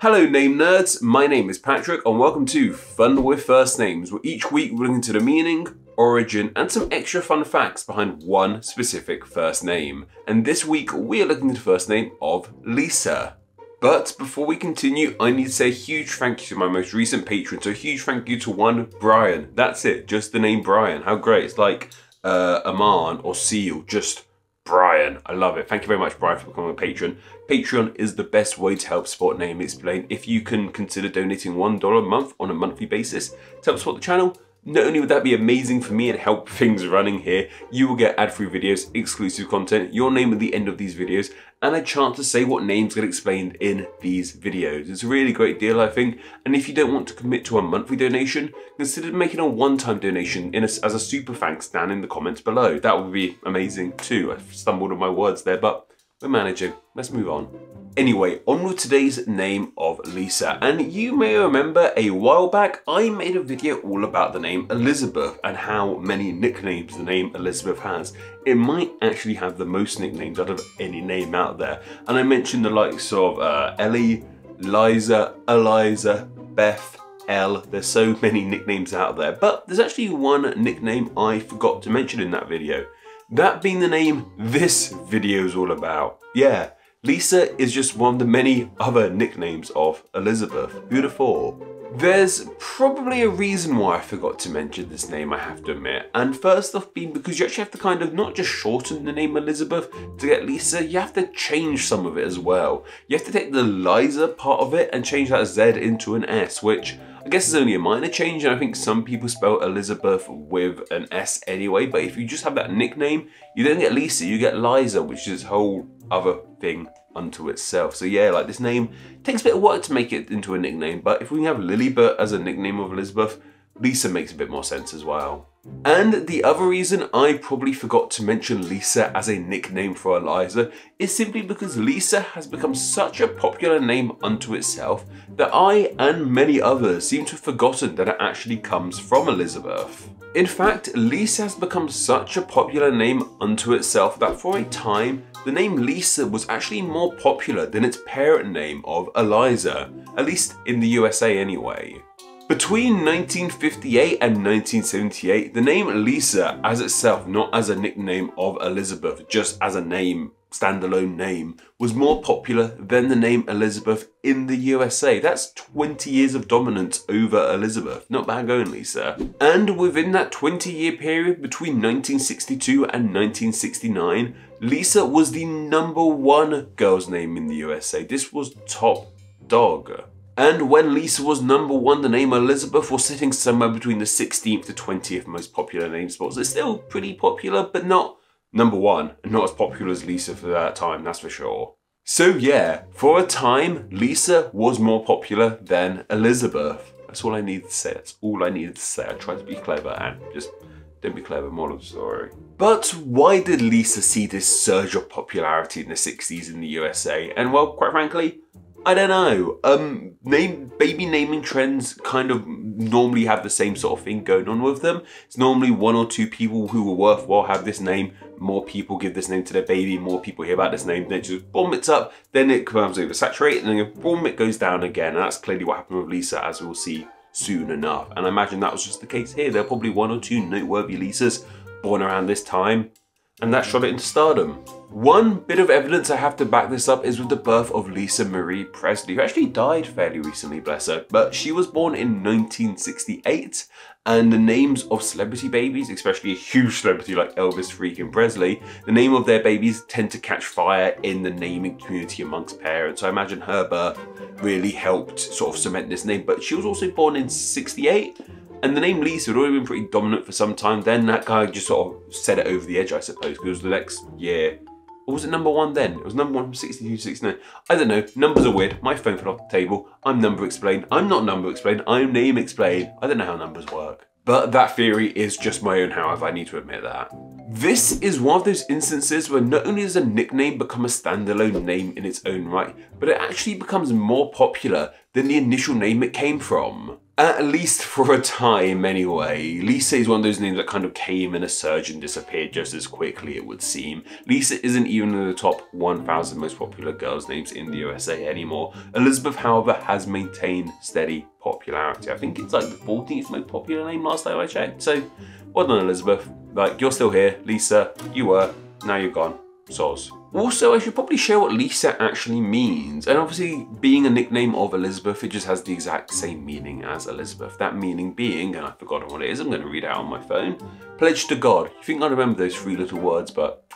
Hello name nerds, my name is Patrick and welcome to Fun with First Names, where each week we're looking into the meaning, origin and some extra fun facts behind one specific first name. And this week we are looking at the first name of Lisa. But before we continue, I need to say a huge thank you to my most recent patron. So a huge thank you to one Brian. That's it, just the name Brian. How great, it's like Aman or Seal, just Brian. I love it. Thank you very much, Brian, for becoming a patron. Patreon is the best way to help support Name Explained. If you can consider donating $1 a month on a monthly basis to help support the channel, not only would that be amazing for me and help things running here, you will get ad-free videos, exclusive content, your name at the end of these videos, and a chance to say what names get explained in these videos. It's a really great deal, I think, and if you don't want to commit to a monthly donation, consider making a one-time donation as a super thanks down in the comments below. That would be amazing too. I've stumbled on my words there, but we're managing. Let's move on. Anyway, on with today's name of Lisa. And you may remember a while back, I made a video all about the name Elizabeth and how many nicknames the name Elizabeth has. It might actually have the most nicknames out of any name out there. And I mentioned the likes of Ellie, Liza, Eliza, Beth, Elle. There's so many nicknames out there. But there's actually one nickname I forgot to mention in that video. That being the name this video is all about. Yeah. Lisa is just one of the many other nicknames of Elizabeth. Who'd have thought? There's probably a reason why I forgot to mention this name, I have to admit. And first off being because you actually have to kind of not just shorten the name Elizabeth to get Lisa, you have to change some of it as well. You have to take the Liza part of it and change that Z into an S, which I guess is only a minor change, and I think some people spell Elizabeth with an S anyway, but if you just have that nickname, you don't get Lisa, you get Liza, which is a whole other thing unto itself. So yeah, like this name takes a bit of work to make it into a nickname, but if we can have Lilibet as a nickname of Elizabeth, Lisa makes a bit more sense as well. And the other reason I probably forgot to mention Lisa as a nickname for Eliza is simply because Lisa has become such a popular name unto itself that I and many others seem to have forgotten that it actually comes from Elizabeth. In fact, Lisa has become such a popular name unto itself that for a time, the name Lisa was actually more popular than its parent name of Eliza, at least in the USA anyway. Between 1958 and 1978, the name Lisa as itself, not as a nickname of Elizabeth, just as a name, standalone name, was more popular than the name Elizabeth in the USA. That's 20 years of dominance over Elizabeth. Not bad going, Lisa. And within that 20-year period between 1962 and 1969, Lisa was the #1 girl's name in the USA. This was top dog. And when Lisa was #1, the name Elizabeth was sitting somewhere between the 16th to 20th most popular name spots. It's still pretty popular, but not #1, and not as popular as Lisa for that time, that's for sure. So yeah, for a time, Lisa was more popular than Elizabeth. That's all I needed to say, that's all I needed to say. I tried to be clever and just don't be clever, moral of the story. But why did Lisa see this surge of popularity in the 60s in the USA? And well, quite frankly, I don't know. Baby naming trends kind of normally have the same sort of thing going on with them. It's normally one or two people who are worthwhile have this name. More people give this name to their baby. More people hear about this name. Then it just boom, it's up. Then it becomes oversaturated, and then boom, it goes down again. And that's clearly what happened with Lisa, as we'll see soon enough. And I imagine that was just the case here. There are probably one or two noteworthy Lisas born around this time, and that shot it into stardom. One bit of evidence I have to back this up is with the birth of Lisa Marie Presley, who actually died fairly recently, bless her. But she was born in 1968, and the names of celebrity babies, especially a huge celebrity like Elvis freaking Presley, the name of their babies tend to catch fire in the naming community amongst parents. So I imagine her birth really helped sort of cement this name. But she was also born in 68. And the name Lisa had already been pretty dominant for some time. Then that guy just sort of set it over the edge, I suppose, because it was the next year. Or was it #1 then? It was #1 from 62 to 69. I don't know. Numbers are weird. My phone fell off the table. I'm number explained. I'm not number explained. I'm name explained. I don't know how numbers work. But that theory is just my own, however, I need to admit that. This is one of those instances where not only does a nickname become a standalone name in its own right, but it actually becomes more popular than the initial name it came from. At least for a time anyway. Lisa is one of those names that kind of came in a surge and disappeared just as quickly, it would seem. Lisa isn't even in the top 1,000 most popular girls' names in the USA anymore. Elizabeth, however, has maintained steady popularity. I think it's like the 14th most popular name last time I checked. So, well done, Elizabeth. Like, you're still here. Lisa, you were. Now you're gone. Soz. Also, I should probably share what Lisa actually means. And obviously, being a nickname of Elizabeth, it just has the exact same meaning as Elizabeth. That meaning being, and I've forgotten what it is, I'm going to read it out on my phone. Pledge to God. You think I remember those 3 little words, but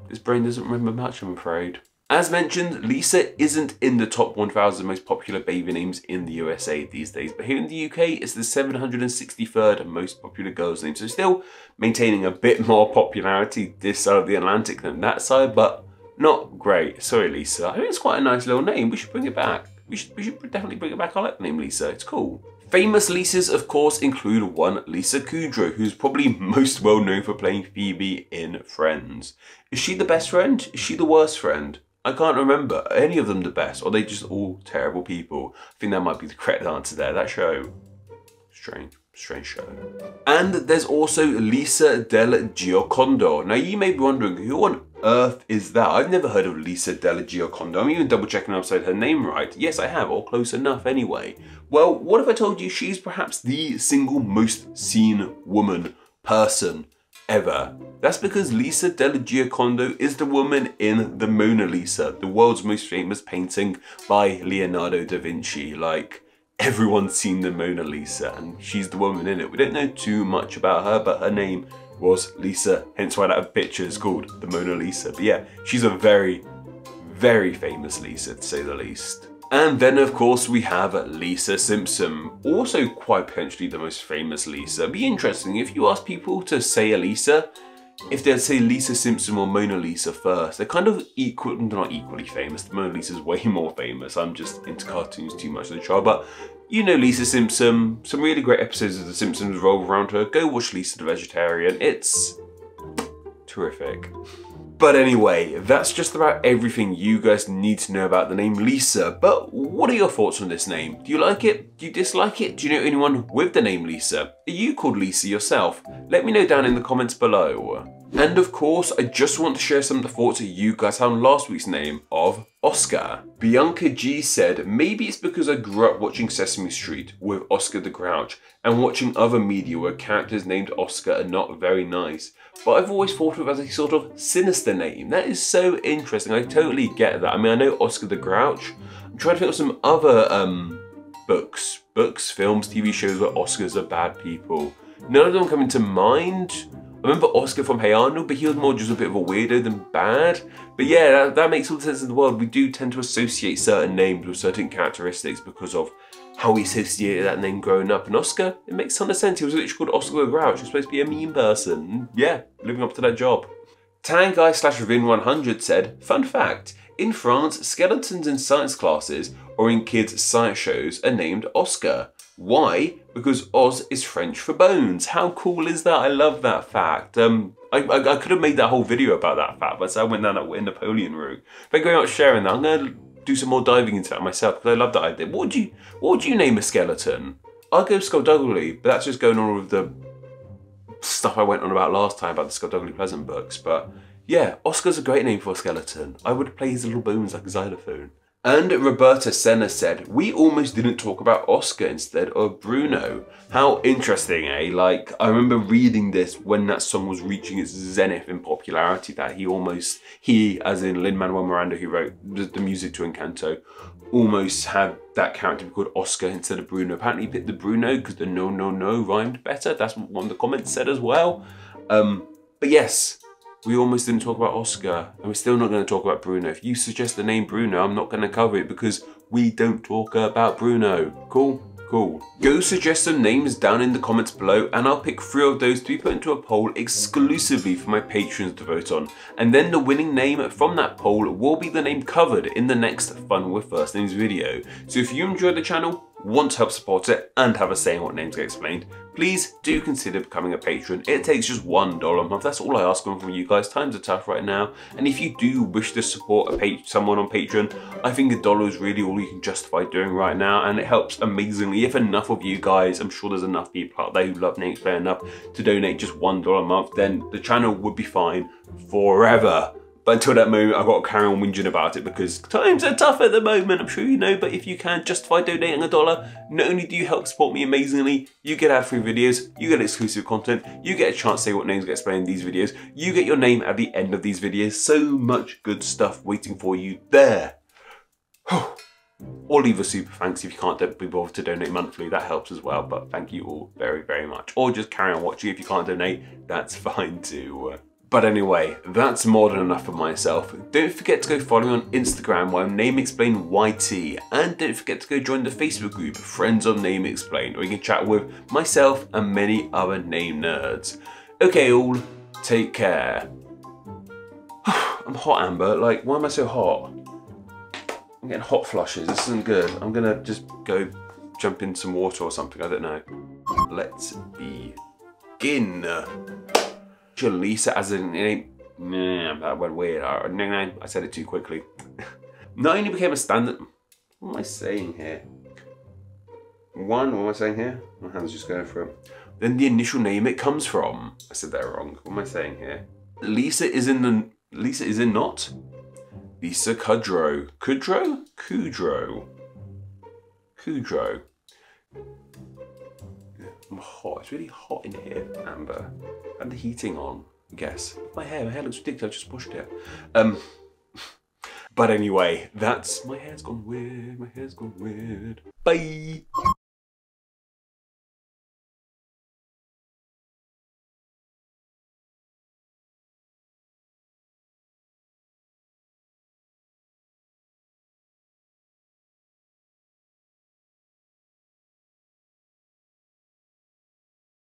this brain doesn't remember much, I'm afraid. As mentioned, Lisa isn't in the top 1,000 most popular baby names in the USA these days, but here in the UK, it's the 763rd most popular girls' name, so still maintaining a bit more popularity this side of the Atlantic than that side, but not great. Sorry, Lisa. I think it's quite a nice little name. We should bring it back. We should definitely bring it back. I like the name Lisa. It's cool. Famous Lisas, of course, include one Lisa Kudrow, who's probably most well known for playing Phoebe in Friends. Is she the best friend? Is she the worst friend? I can't remember. Are any of them the best? Or are they just all terrible people? I think that might be the correct answer there. That show, strange show. And there's also Lisa Del Giocondo. Now you may be wondering, who on earth is that? I've never heard of Lisa Del Giocondo. I'm even double checking I've said her name right. Yes, I have, or close enough anyway. Well, what if I told you she's perhaps the single most seen person ever? That's because Lisa Del Giocondo is the woman in the Mona Lisa, the world's most famous painting by Leonardo da Vinci. Like, everyone's seen the Mona Lisa and she's the woman in it. We don't know too much about her, but her name was Lisa, hence why that picture is called the Mona Lisa. But yeah, she's a very, very famous Lisa, to say the least. And then, of course, we have Lisa Simpson, also quite potentially the most famous Lisa. It'd be interesting if you ask people to say a Lisa, if they'd say Lisa Simpson or Mona Lisa first. They're kind of not equally famous. The Mona Lisa's way more famous. I'm just into cartoons too much to try, but you know Lisa Simpson. Some really great episodes of The Simpsons revolve around her. Go watch Lisa the Vegetarian. It's terrific. But anyway, that's just about everything you guys need to know about the name Lisa. But what are your thoughts on this name? Do you like it? Do you dislike it? Do you know anyone with the name Lisa? Are you called Lisa yourself? Let me know down in the comments below. And of course, I just want to share some of the thoughts that you guys had on last week's name of Oscar. Bianca G said, maybe it's because I grew up watching Sesame Street with Oscar the Grouch and watching other media where characters named Oscar are not very nice. But I've always thought of it as a sort of sinister name. That is so interesting. I totally get that. I mean, I know Oscar the Grouch. I'm trying to think of some other books, films, TV shows where Oscars are bad people. None of them come into mind. I remember Oscar from Hey Arnold, but he was more just a bit of a weirdo than bad. But yeah, that makes all the sense in the world. We do tend to associate certain names with certain characteristics because of how we associated that name growing up. And Oscar, it makes a ton of sense. He was literally called Oscar the Grouch. He was supposed to be a mean person. Yeah, living up to that job. Tanguy/Ravin100 said, fun fact, in France, skeletons in science classes or in kids' science shows are named Oscar. Why? Because Oz is French for bones. How cool is that? I love that fact. I could have made that whole video about that fact, but I went down that Napoleon route. Thank you very much for sharing that. I'm going to do some more diving into that myself because I love that idea. What would you name a skeleton? I'll go Skullduggery, but that's just going on with the stuff I went on about last time about the Skullduggery Pleasant books. But yeah, Oscar's a great name for a skeleton. I would play his little bones like a xylophone. And Roberta Senna said, we almost didn't talk about Oscar instead of Bruno. How interesting, eh? Like, I remember reading this when that song was reaching its zenith in popularity, that he, as in Lin-Manuel Miranda, who wrote the music to Encanto, almost had that character be called Oscar instead of Bruno. Apparently he picked the Bruno because the no rhymed better. That's what one of the comments said as well. But yes, we almost didn't talk about Oscar, and we're still not going to talk about Bruno. If you suggest the name Bruno, I'm not going to cover it because we don't talk about Bruno. Cool? Cool. Go suggest some names down in the comments below, and I'll pick 3 of those to be put into a poll exclusively for my patrons to vote on. And then the winning name from that poll will be the name covered in the next Fun with First Names video. So if you enjoyed the channel, want to help support it and have a say in what names get explained, please do consider becoming a patron. It takes just $1 a month. That's all I ask from you guys. Times are tough right now. And if you do wish to support someone on Patreon, I think $1 is really all you can justify doing right now. And it helps amazingly. If enough of you guys, I'm sure there's enough people out there who love Name Explained enough to donate just $1 a month, then the channel would be fine forever. But until that moment, I've got to carry on whinging about it because times are tough at the moment, I'm sure you know, but if you can justify donating $1, not only do you help support me amazingly, you get ad-free videos, you get exclusive content, you get a chance to say what names get explained in these videos, you get your name at the end of these videos, so much good stuff waiting for you there. Or leave a super thanks if you can't be bothered to donate monthly, that helps as well, but thank you all very, very much. Or just carry on watching if you can't donate, that's fine too. But anyway, that's more than enough for myself. Don't forget to go follow me on Instagram where I'm Name Explained YT, and don't forget to go join the Facebook group Friends of Name Explained, where you can chat with myself and many other name nerds. Okay all, take care. I'm hot, Amber, like why am I so hot? I'm getting hot flushes, this isn't good. I'm gonna just go jump in some water or something, I don't know. Let's begin. Lisa as in name. Nah, that went weird. I said it too quickly. Not only became a standard. What am I saying here? What am I saying here? My hand's just going through. Then the initial name it comes from. I said that wrong. What am I saying here? Lisa is in not. Lisa Kudrow. Kudrow? Kudrow. Kudrow. I'm hot. It's really hot in here, Amber. And the heating on, I guess. My hair looks ridiculous. I just pushed it. But anyway, that's my hair's gone weird. My hair's gone weird. Bye.